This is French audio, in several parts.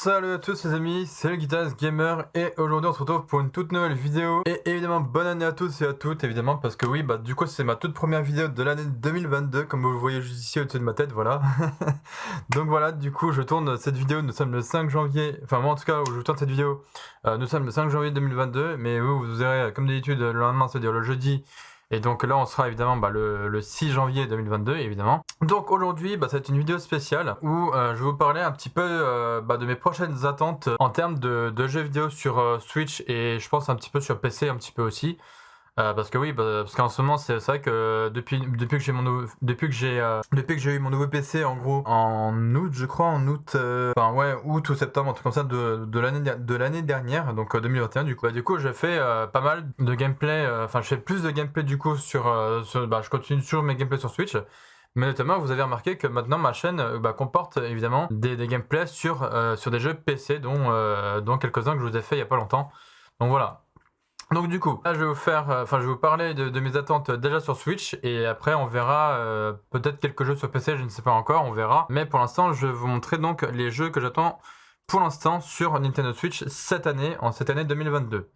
Salut à tous les amis, c'est le Guitarist Gamer et aujourd'hui on se retrouve pour une toute nouvelle vidéo. Et évidemment bonne année à tous et à toutes évidemment parce que oui du coup c'est ma toute première vidéo de l'année 2022 comme vous le voyez juste ici au-dessus de ma tête, voilà. Donc voilà, du coup je tourne cette vidéo, nous sommes le 5 janvier, enfin moi en tout cas où je tourne cette vidéo, nous sommes le 5 janvier 2022 mais vous verrez comme d'habitude le lendemain, c'est-à-dire le jeudi. Et donc là on sera évidemment le 6 janvier 2022 évidemment. Donc aujourd'hui ça va être une vidéo spéciale où je vais vous parler un petit peu de mes prochaines attentes en termes de jeux vidéo sur Switch et je pense un petit peu sur PC un petit peu aussi. Parce que oui, parce qu'en ce moment c'est vrai que depuis que j'ai depuis que j'ai eu mon nouveau PC en gros en août, je crois en août, août ou septembre, un truc comme ça de l'année dernière, donc 2021 du coup. Du coup j'ai fait pas mal de gameplay, je fais plus de gameplay du coup je continue toujours mes gameplays sur Switch. Mais notamment, vous avez remarqué que maintenant ma chaîne comporte évidemment des gameplays sur des jeux PC, dont quelques-uns que je vous ai fait il y a pas longtemps. Donc voilà. Donc du coup, là je vais vous parler de mes attentes déjà sur Switch et après on verra peut-être quelques jeux sur PC, je ne sais pas encore, on verra. Mais pour l'instant, je vais vous montrer donc les jeux que j'attends pour l'instant sur Nintendo Switch cette année 2022.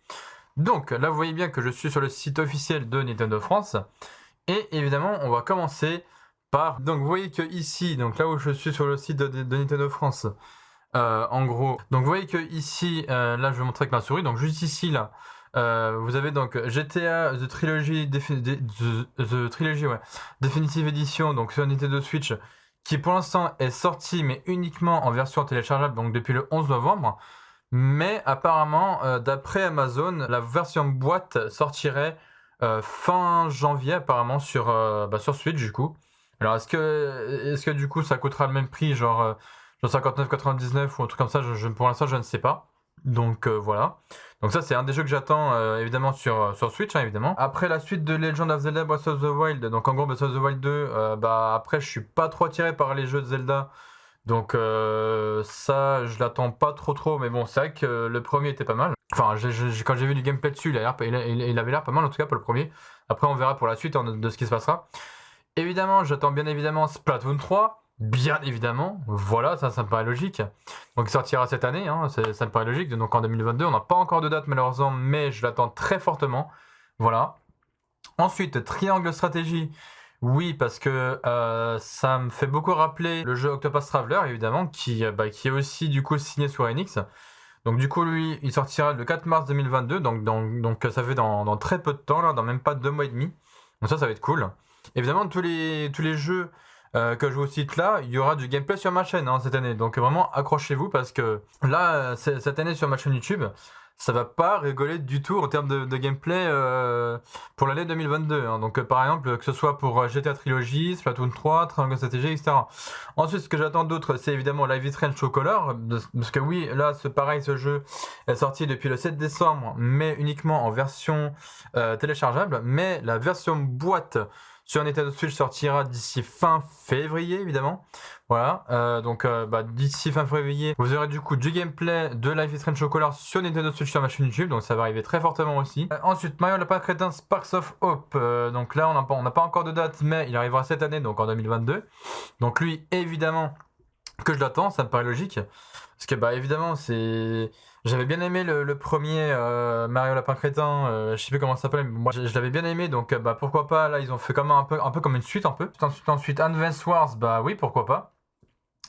Donc là vous voyez bien que je suis sur le site officiel de Nintendo France et évidemment on va commencer par... Donc vous voyez que ici, donc là où je suis sur le site de Nintendo France, en gros, donc vous voyez que ici, là je vais montrer avec ma souris, donc juste ici là, vous avez donc GTA The Trilogy, Definitive Edition, donc sur Nintendo Switch, qui pour l'instant est sorti mais uniquement en version téléchargeable, donc depuis le 11 novembre. Mais apparemment, d'après Amazon, la version boîte sortirait fin janvier apparemment sur Switch du coup. Alors est-ce que du coup ça coûtera le même prix, genre 59,99 ou un truc comme ça, pour l'instant je ne sais pas. Donc voilà. Donc ça c'est un des jeux que j'attends évidemment sur Switch, hein, évidemment. Après la suite de Legend of Zelda Breath of the Wild, donc en gros Breath of the Wild 2, après je suis pas trop attiré par les jeux de Zelda. Donc ça je l'attends pas trop, mais bon c'est vrai que le premier était pas mal. Enfin quand j'ai vu du gameplay dessus, il avait l'air pas mal en tout cas pour le premier. Après on verra pour la suite de ce qui se passera. Évidemment j'attends bien évidemment Splatoon 3. Bien évidemment, voilà, ça me paraît logique. Donc il sortira cette année, hein, ça me paraît logique. Donc en 2022, on n'a pas encore de date malheureusement, mais je l'attends très fortement. Voilà. Ensuite, Triangle Stratégie. Oui, parce que ça me fait beaucoup rappeler le jeu Octopath Traveler, évidemment, qui est aussi du coup signé sur Enix. Donc du coup, lui, il sortira le 4 mars 2022, donc ça fait dans très peu de temps, là, dans même pas 2 mois et demi. Donc ça va être cool. Évidemment, tous les jeux que je vous cite là, il y aura du gameplay sur ma chaîne cette année. Donc vraiment, accrochez-vous parce que là, cette année sur ma chaîne YouTube, ça va pas rigoler du tout en termes de gameplay pour l'année 2022. Hein. Donc par exemple, que ce soit pour GTA Trilogy, Splatoon 3, Triangle Strategy, etc. Ensuite, ce que j'attends d'autre, c'est évidemment Life is Strange Color. Parce que oui, là, ce jeu est sorti depuis le 7 décembre, mais uniquement en version téléchargeable. Mais la version boîte sur Nintendo Switch sortira d'ici fin février, évidemment. Voilà, d'ici fin février, vous aurez du coup du gameplay de Life is Strange Color sur Nintendo Switch sur ma chaîne YouTube, donc ça va arriver très fortement aussi. Ensuite, Mario Lapin Crétin Sparks of Hope, donc là on n'a pas encore de date, mais il arrivera cette année, donc en 2022. Donc lui, évidemment, que je l'attends, ça me paraît logique. Parce que évidemment, j'avais bien aimé le premier Mario Lapin Crétin, je sais plus comment ça s'appelle, mais moi je l'avais bien aimé, donc pourquoi pas, là ils ont fait comme un peu comme une suite un peu. Ensuite Advance Wars, oui pourquoi pas.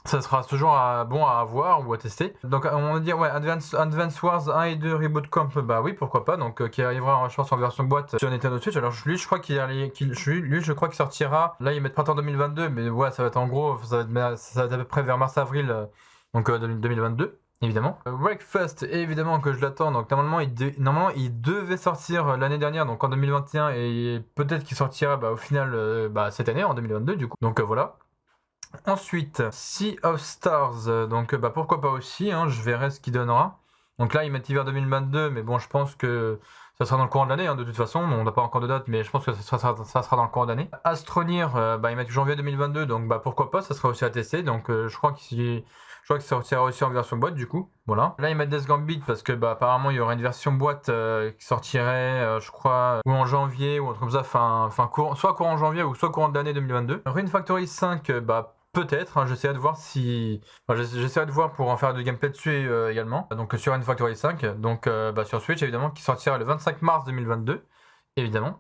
Ça sera toujours bon à avoir ou à tester. Donc on va dire Advance Wars 1 et 2 Reboot Camp, oui pourquoi pas, donc qui arrivera je pense en version boîte sur Nintendo Switch. Alors lui je crois je crois qu'il sortira, là ils mettent printemps 2022, mais ouais ça va être en gros, ça va être à peu près vers mars-avril 2022. Évidemment. Wreckfest, évidemment que je l'attends. Donc normalement il devait sortir l'année dernière, donc en 2021, et peut-être qu'il sortira au final cette année en 2022 du coup. Donc voilà. Ensuite, Sea of Stars, donc pourquoi pas aussi, hein, je verrai ce qu'il donnera. Donc là, ils mettent hiver 2022, mais bon, je pense que ça sera dans le courant de l'année, hein, de toute façon. On n'a pas encore de date, mais je pense que ça sera dans le courant de l'année. Astroneer, ils mettent janvier 2022, donc pourquoi pas, ça sera aussi à tester. Donc je crois que ça sortira aussi en version boîte, du coup. Voilà. Là, ils mettent Death Gambit parce que apparemment, il y aura une version boîte qui sortirait, je crois, ou en janvier, ou un truc comme ça, soit courant janvier, ou soit courant de l'année 2022. Rune Factory 5, peut-être, hein, j'essaierai de voir si... Enfin, j'essaierai de voir pour en faire du gameplay dessus également. Donc sur N-Factory 5, donc sur Switch évidemment, qui sortira le 25 mars 2022, évidemment.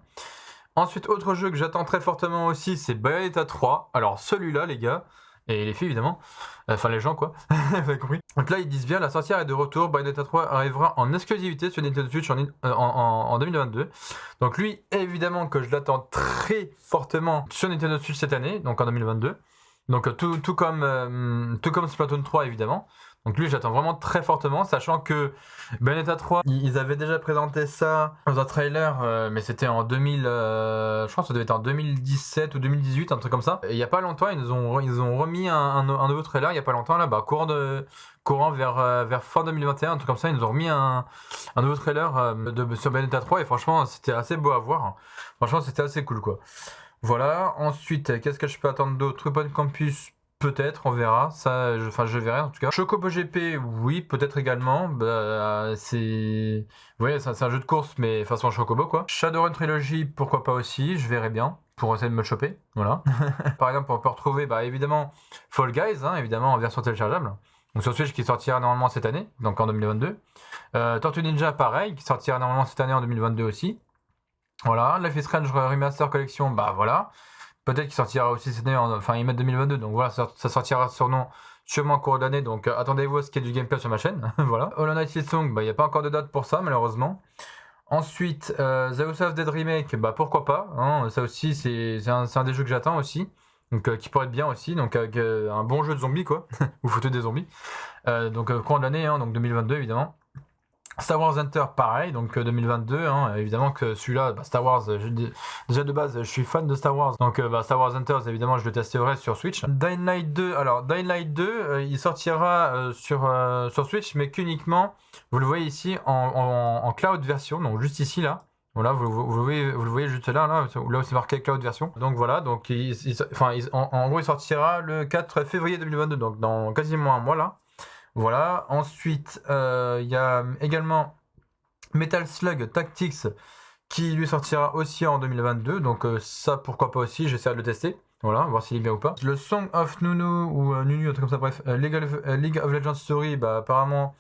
Ensuite, autre jeu que j'attends très fortement aussi, c'est Bayonetta 3. Alors celui-là, les gars, et les filles évidemment, enfin les gens quoi, vous avez compris. Donc là ils disent bien, la sorcière est de retour, Bayonetta 3 arrivera en exclusivité sur Nintendo Switch en 2022. Donc lui, évidemment que je l'attends très fortement sur Nintendo Switch cette année, donc en 2022. Donc tout comme Splatoon 3 évidemment. Donc lui j'attends vraiment très fortement, sachant que Bayonetta 3, ils avaient déjà présenté ça dans un trailer, mais c'était en 2000, je pense que ça devait être en 2017 ou 2018, un truc comme ça. Et il y a pas longtemps, ils ont remis un nouveau trailer, il y a pas longtemps là, courant vers fin 2021, un truc comme ça, ils nous ont remis un nouveau trailer sur Bayonetta 3 et franchement c'était assez beau à voir. Franchement c'était assez cool quoi. Voilà, ensuite qu'est-ce que je peux attendre d'autre? Trupon Campus, peut-être, on verra. Ça, je verrai en tout cas. Chocobo GP, oui, peut-être également. C'est un jeu de course, mais façon Chocobo quoi. Shadowrun Trilogy, pourquoi pas aussi, je verrai bien. Pour essayer de me le choper, voilà. Par exemple, on peut retrouver évidemment Fall Guys, hein, évidemment en version téléchargeable. Donc sur Switch qui sortira normalement cette année, donc en 2022. Tortue Ninja, pareil, qui sortira normalement cette année en 2022 aussi. Voilà, Life is Strange Remaster Collection, voilà. Peut-être qu'il sortira aussi cette année, ils mettent 2022, donc voilà, ça sortira sûrement en cours d'année, donc attendez-vous à ce qu'il y ait du gameplay sur ma chaîne, voilà. Hollow Knight Silksong, il n'y a pas encore de date pour ça, malheureusement. Ensuite, The House of Dead Remake, pourquoi pas, hein, ça aussi, c'est un des jeux que j'attends aussi, donc qui pourrait être bien aussi, donc avec un bon jeu de zombies, quoi, vous foutez des zombies. Donc courant de l'année, hein, donc 2022, évidemment. Star Wars Hunter, pareil, donc 2022, hein, évidemment que celui-là, Star Wars, déjà de base, je suis fan de Star Wars, donc Star Wars Hunters, évidemment, je le testerai sur Switch. Dying Light 2, alors Dying Light 2, il sortira sur Switch, mais qu'uniquement, vous le voyez ici, en cloud version, donc juste ici, là. Voilà, vous le voyez juste là où c'est marqué cloud version. Donc voilà, donc en gros, il sortira le 4 février 2022, donc dans quasiment un mois là. Voilà, ensuite il y a également Metal Slug Tactics qui lui sortira aussi en 2022, donc ça pourquoi pas aussi, j'essaierai de le tester, voilà, voir s'il est bien ou pas. Le Song of Nunu ou Nunu, un truc comme ça, bref, League of Legends Story, apparemment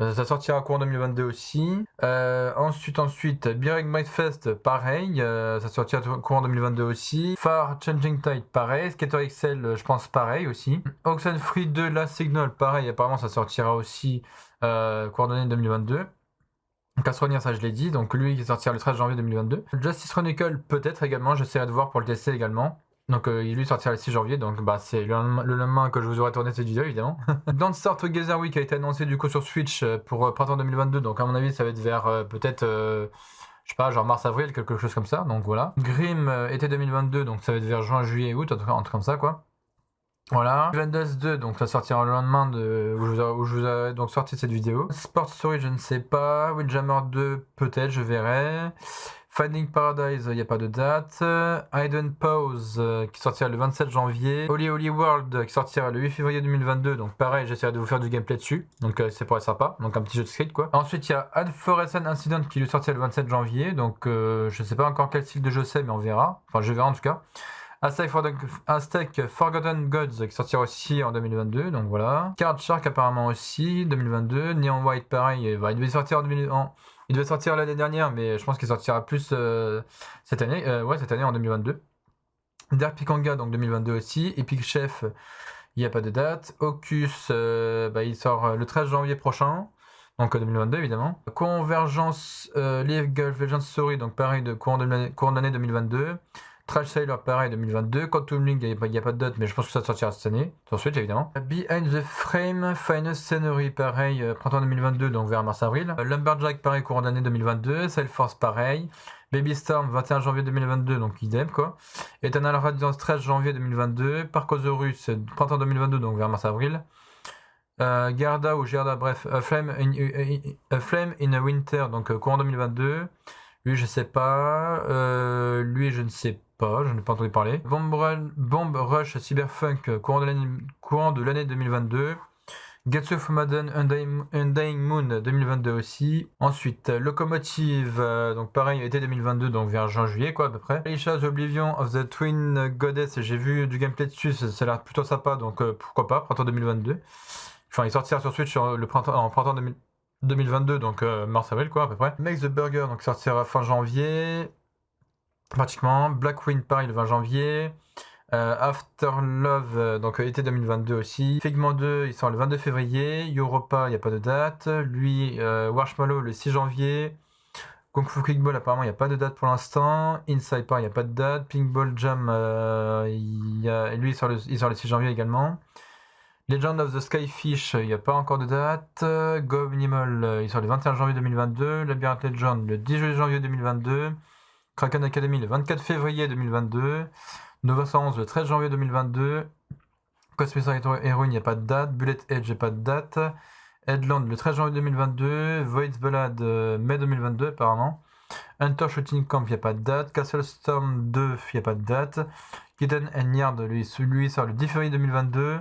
ça sortira courant 2022 aussi. Ensuite, Beer Might Fest, pareil, ça sortira courant 2022 aussi. Far Changing Tide, pareil. Skater XL, je pense pareil aussi. Oxenfree 2, Last Signal, pareil, apparemment ça sortira aussi courant d'année 2022. Castronia, ça je l'ai dit, donc lui qui sortira le 13 janvier 2022. Justice Chronicle, peut-être également, j'essaierai de voir pour le tester également. Donc il lui sortira le 6 janvier, donc c'est le lendemain que je vous aurai tourné cette vidéo évidemment. Don't Start Together Week a été annoncé du coup sur Switch pour printemps 2022, donc à mon avis ça va être vers peut-être, je sais pas, genre mars-avril, quelque chose comme ça, donc voilà. Grim été 2022, donc ça va être vers juin, juillet, août, un truc comme ça quoi. Voilà. Vendors 2, donc ça sortira le lendemain où je vous ai donc sorti cette vidéo. Sport Story, je ne sais pas. Windjammer 2, peut-être, je verrai. Finding Paradise, il n'y a pas de date. Hidden Pause, qui sortira le 27 janvier. Holy Holy World, qui sortira le 8 février 2022. Donc pareil, j'essaierai de vous faire du gameplay dessus. Donc c'est pour être sympa. Donc un petit jeu de skate quoi. Ensuite, il y a Adolescent Incident qui lui sortira le 27 janvier. Donc je sais pas encore quel style de jeu c'est, mais on verra. Enfin, je verrai en tout cas. Aztec Forgotten Gods qui sortira aussi en 2022, donc voilà. Card Shark apparemment aussi, 2022. Neon White pareil, il devait sortir il devait sortir l'année dernière, mais je pense qu'il sortira plus cette année, cette année en 2022. Dark Pikanga, donc 2022 aussi. Epic Chef, il n'y a pas de date. Ocus, il sort le 13 janvier prochain. Donc 2022 évidemment. Convergence League of Legends Story, donc pareil de courant d'année 2022. Trash Sailor, pareil, 2022. Quantum Link, il n'y a pas de date, mais je pense que ça sortira cette année, sur Switch évidemment. Behind the Frame, Final Scenery, pareil, printemps 2022, donc vers mars-avril. Lumberjack, pareil, courant d'année 2022. Sailforce, pareil. Baby Storm, 21 janvier 2022, donc idem quoi. Eternal Radiance, 13 janvier 2022. Parcosaurus, printemps 2022, donc vers mars-avril. Garda ou Gerda, bref, A Flame in a Winter, donc courant 2022. Lui, je sais pas. Lui, je ne sais pas. Je n'ai pas entendu parler. Bomb Rush Cyberpunk, courant de l'année 2022. Getsu Fumaden Undying Moon 2022 aussi. Ensuite, Locomotive, donc pareil, été 2022, donc vers juin-juillet, quoi, à peu près. Alicia's Oblivion of the Twin Goddess, j'ai vu du gameplay dessus, ça a l'air plutôt sympa, donc pourquoi pas, printemps 2022. Enfin, il sortira sur Switch en printemps 2022, donc mars-avril, quoi, à peu près. Make the Burger, donc sortira fin janvier, pratiquement. Black Wind, pareil, le 20 janvier. After Love, donc été 2022 aussi. Figment 2, il sort le 22 février. Europa, il n'y a pas de date. Lui, Marshmallow, le 6 janvier. Kung Fu Kickball, apparemment, il n'y a pas de date pour l'instant. Inside Par, il n'y a pas de date. Pink Ball Jam, lui, il sort le 6 janvier également. Legend of the Skyfish, il n'y a pas encore de date. Go Minimal, il sort le 21 janvier 2022. Labyrinth Legend, le 10 janvier 2022. Kraken Academy, le 24 février 2022. Nova 111, le 13 janvier 2022. Cosmic Heroine, il n'y a pas de date. Bullet Edge, il n'y a pas de date. Headland, le 13 janvier 2022. Void's Ballad, mai 2022, apparemment. Hunter Shooting Camp, il n'y a pas de date. Castle Storm 2, il n'y a pas de date. Hidden and Yard, lui sort le 10 février 2022.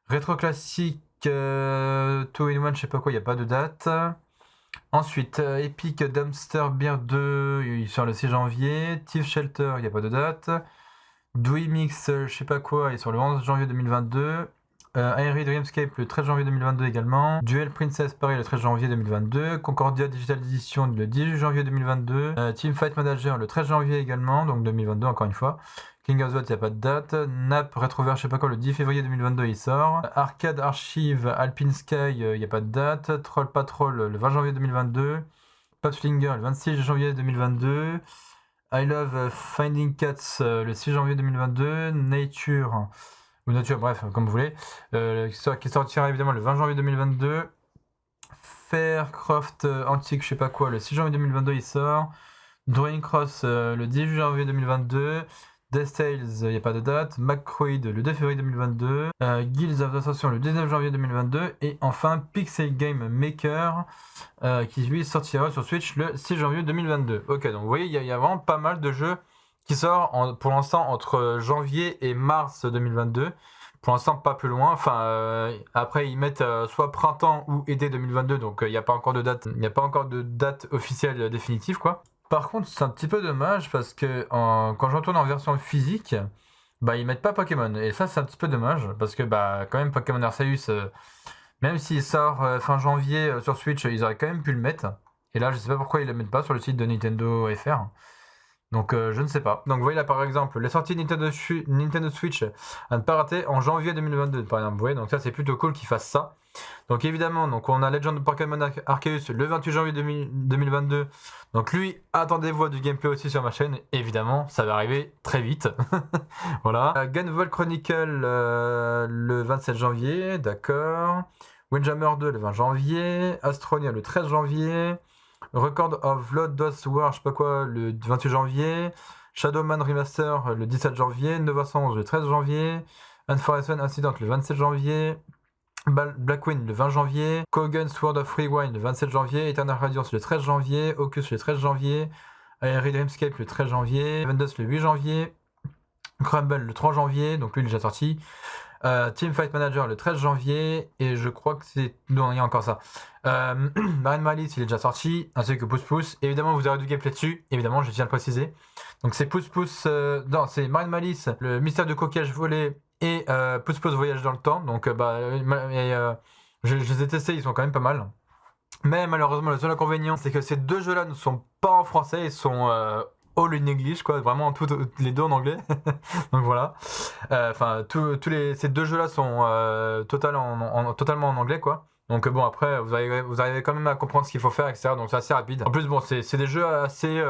Retro Classic 2-in-1, je sais pas quoi, il n'y a pas de date. Ensuite, Epic Dumpster Beer 2, il sort le 6 janvier. Thief Shelter, il n'y a pas de date. Dweemix, je sais pas quoi, il sort le 11 janvier 2022. Aerie Dreamscape, le 13 janvier 2022 également. Duel Princess, pareil, le 13 janvier 2022. Concordia Digital Edition, le 10 janvier 2022. Team Fight Manager, le 13 janvier également, donc 2022 encore une fois. King of the il n'y a pas de date. Nap Retrover, je sais pas quoi, le 10 février 2022 il sort. Arcade Archive Alpine Sky, il n'y a pas de date. Troll Patrol, le 20 janvier 2022. Pathfinder, le 26 janvier 2022. I Love Finding Cats, le 6 janvier 2022. Nature, ou Nature, bref, comme vous voulez. Qui sortira évidemment le 20 janvier 2022. Faircraft Antique, je sais pas quoi, le 6 janvier 2022 il sort. Drawing Cross, le 10 janvier 2022. Death Tales, il n'y a pas de date. McCroyd, le 2 février 2022. Guilds of Ascension, le 19 janvier 2022. Et enfin, Pixel Game Maker, qui lui sortira sur Switch le 6 janvier 2022. Ok, donc vous voyez, il y a vraiment pas mal de jeux qui sortent pour l'instant entre janvier et mars 2022. Pour l'instant, pas plus loin. Enfin, après, ils mettent soit printemps ou été 2022, donc il n'y a pas encore de date. Il n'y a pas encore de date officielle définitive, quoi. Par contre, c'est un petit peu dommage parce que quand je retourne en version physique, bah ils mettent pas Pokémon. Et ça, c'est un petit peu dommage parce que bah quand même Pokémon Arceus, même s'il sort fin janvier sur Switch, ils auraient quand même pu le mettre. Et là, je sais pas pourquoi ils le mettent pas sur le site de Nintendo FR. Donc je ne sais pas. Donc vous voyez là par exemple les sorties Nintendo Switch à ne pas rater en janvier 2022 par exemple. Vous voyez, donc ça c'est plutôt cool qu'ils fassent ça. Donc évidemment, donc on a Legend of Pokémon Arceus le 28 janvier 2022. Donc lui, attendez-vous du gameplay aussi sur ma chaîne. Évidemment, ça va arriver très vite. Voilà. Gunvolt Chronicle le 27 janvier, d'accord. Windjammer 2 le 20 janvier. Astronia le 13 janvier. Record of Lost War, je sais pas quoi, le 28 janvier. Shadowman Remaster le 17 janvier. Nova 111 le 13 janvier. Unforest Incident le 27 janvier. Blackwind le 20 janvier, Kogan Sword of Rewind le 27 janvier, Eternal Radiance le 13 janvier, Ocus le 13 janvier, Aerie Dreamscape le 13 janvier, Ventus le 8 janvier, Crumble le 3 janvier, donc lui il est déjà sorti, Team Fight Manager le 13 janvier, et je crois que c'est... Non, il y a encore ça. Marine Malice il est déjà sorti, ainsi que Pouce Pouce. Évidemment vous aurez du gameplay dessus, évidemment je tiens à le préciser. Donc c'est Pouce Pouce, non c'est Marine Malice, le mystère de coquillage volé, et Pouce Pouce Voyage dans le temps. Donc je les ai testés, ils sont quand même pas mal. Mais malheureusement le seul inconvénient c'est que ces deux jeux là ne sont pas en français, ils sont all in English quoi, vraiment les deux en anglais. Donc voilà. Enfin ces deux jeux là sont totalement en anglais quoi. Donc bon après vous arrivez quand même à comprendre ce qu'il faut faire etc. Donc c'est assez rapide. En plus bon c'est des jeux assez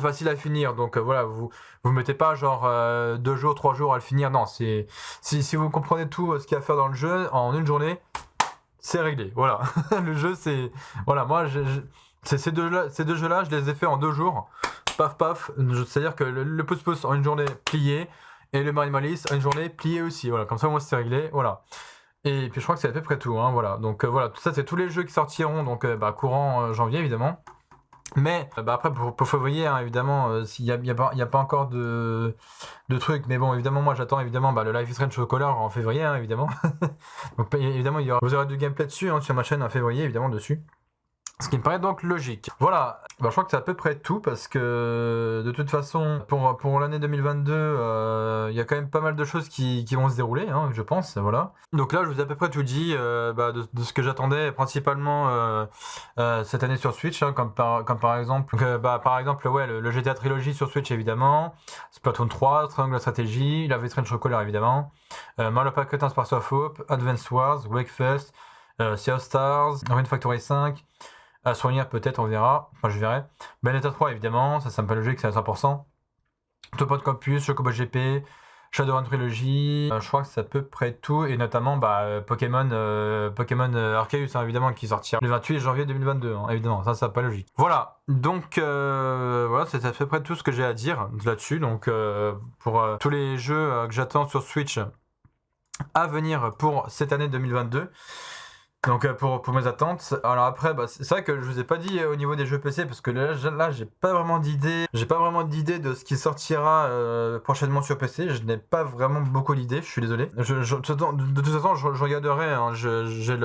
faciles à finir. Donc voilà vous mettez pas genre 2 jours 3 jours à le finir. Non si vous comprenez tout ce qu'il y a à faire dans le jeu en une journée c'est réglé. Voilà. Le jeu c'est voilà moi ces deux jeux là je les ai fait en 2 jours. Paf paf. C'est à dire que le Pouce Pouce en une journée plié et le Marine Malice en une journée plié aussi. Voilà comme ça moi c'est réglé. Voilà. Et puis je crois que c'est à peu près tout, hein, voilà. Donc voilà, tout ça c'est tous les jeux qui sortiront donc courant janvier évidemment. Mais après pour février, hein, évidemment, s'il y a pas encore de trucs, mais bon, évidemment, moi j'attends évidemment le Life is Strange Color en février, hein, évidemment. Donc évidemment, vous aurez du gameplay dessus, hein, sur ma chaîne en février, évidemment, dessus. Ce qui me paraît donc logique. Voilà, je crois que c'est à peu près tout parce que de toute façon, pour l'année 2022, il y a quand même pas mal de choses qui vont se dérouler, hein, je pense, voilà. Donc là, je vous ai à peu près tout dit de ce que j'attendais principalement cette année sur Switch, hein, comme par exemple, par exemple, ouais, le GTA Trilogy sur Switch évidemment, Splatoon 3, Triangle Strategy, la V-Train Chocolat évidemment, Mario Party Sparks of Hope, Advance Wars, Wakefest, Sea of Stars, Rain Factory 5, à souvenir peut-être, on verra, enfin je verrai. Bayonetta 3 évidemment, ça me paraît logique, c'est à 100%. Topod Campus, Chocobo GP, Shadowrun Trilogy, je crois que c'est à peu près tout, et notamment Pokémon Arceus, hein, évidemment, qui sortira le 28 janvier 2022, hein, évidemment, ça pas logique. Voilà, donc voilà, c'est à peu près tout ce que j'ai à dire là-dessus, donc pour tous les jeux que j'attends sur Switch à venir pour cette année 2022. Donc pour mes attentes. Alors après, c'est vrai que je vous ai pas dit au niveau des jeux PC parce que là j'ai pas vraiment d'idée. J'ai pas vraiment d'idée de ce qui sortira prochainement sur PC. Je n'ai pas vraiment beaucoup d'idées. Je suis désolé. De toute façon, je regarderai. Hein, j'ai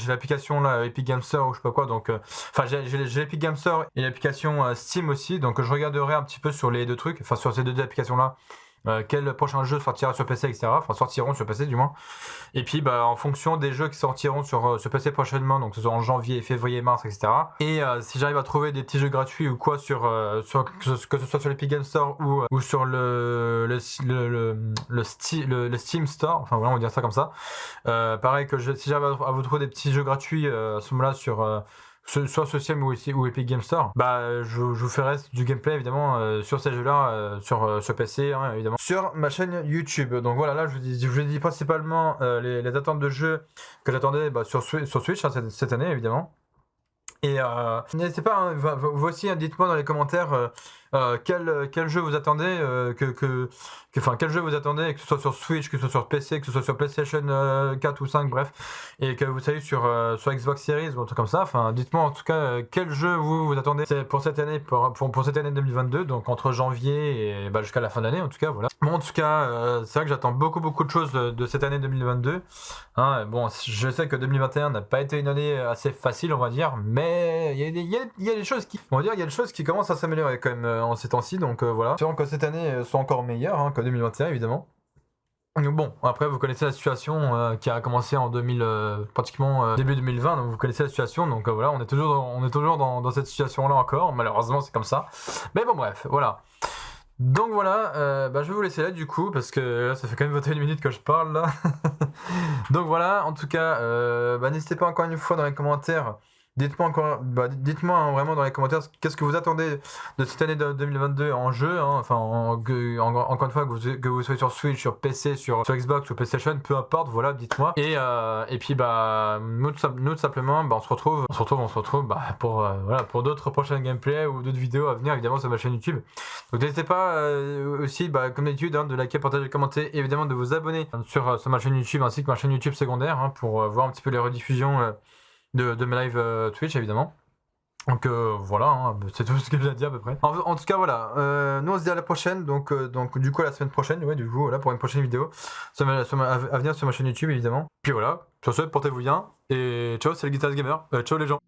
l'application là Epic Games Store ou je sais pas quoi. Donc enfin j'ai l'Epic Games Store et l'application Steam aussi. Donc je regarderai un petit peu sur les deux trucs. Enfin sur ces deux applications là. Quel prochain jeu sortira sur PC, etc. Enfin sortiront sur PC du moins. Et puis en fonction des jeux qui sortiront sur PC prochainement, donc que ce soit en janvier, février, mars, etc. Et si j'arrive à trouver des petits jeux gratuits ou quoi que ce soit sur l'Epic Games Store ou sur le Steam Store, enfin voilà on va dire ça comme ça. Pareil que si j'arrive à vous trouver des petits jeux gratuits à ce moment-là sur soit Steam ou Epic Games Store, je vous ferai du gameplay évidemment sur ces jeux-là sur PC, hein, évidemment, sur ma chaîne YouTube. Donc voilà, là je vous dis principalement les attentes de jeux que j'attendais sur Switch hein, cette année évidemment. Et n'hésitez pas, hein, voici, hein, dites-moi dans les commentaires quel jeu vous attendez, quel jeu vous attendez, que ce soit sur Switch, que ce soit sur PC, que ce soit sur PlayStation 4 ou 5, bref, et que vous soyez sur Xbox Series ou un truc comme ça. Enfin, dites-moi en tout cas quel jeu vous attendez pour cette année, pour cette année 2022, donc entre janvier et jusqu'à la fin de l'année en tout cas, voilà. Bon, en tout cas, c'est vrai que j'attends beaucoup de choses de cette année 2022. Hein, bon, je sais que 2021 n'a pas été une année assez facile, on va dire, mais il y a des choses qui, on va dire, il y a des choses qui commencent à s'améliorer quand même en ces temps-ci, donc voilà. Espérons que cette année soit encore meilleure hein, que 2021 évidemment. Bon, après vous connaissez la situation qui a commencé en pratiquement début 2020, donc vous connaissez la situation, donc voilà, on est toujours dans cette situation-là encore, malheureusement c'est comme ça. Mais bon bref, voilà. Donc voilà, je vais vous laisser là du coup, parce que là ça fait quand même 21 minutes que je parle là. Donc voilà, en tout cas, n'hésitez pas encore une fois dans les commentaires. Dites-moi hein, vraiment dans les commentaires qu'est-ce que vous attendez de cette année 2022 en jeu, hein, enfin encore une fois que vous soyez sur Switch, sur PC, sur Xbox ou PlayStation, peu importe, voilà, dites-moi. Et puis nous tout simplement, on se retrouve pour d'autres prochains gameplays ou d'autres vidéos à venir évidemment sur ma chaîne YouTube. Donc n'hésitez pas aussi, comme d'habitude, hein, de liker, partager, commenter, et évidemment de vous abonner sur ma chaîne YouTube ainsi que ma chaîne YouTube secondaire hein, pour voir un petit peu les rediffusions de mes live Twitch évidemment. Donc voilà, hein, c'est tout ce que j'ai à dire à peu près. En tout cas voilà, nous on se dit à la prochaine, donc du coup à la semaine prochaine, ouais du coup voilà pour une prochaine vidéo à venir sur ma chaîne YouTube évidemment. Puis voilà, sur ce portez-vous bien et ciao, c'est le Guitarist Gamer, ciao les gens.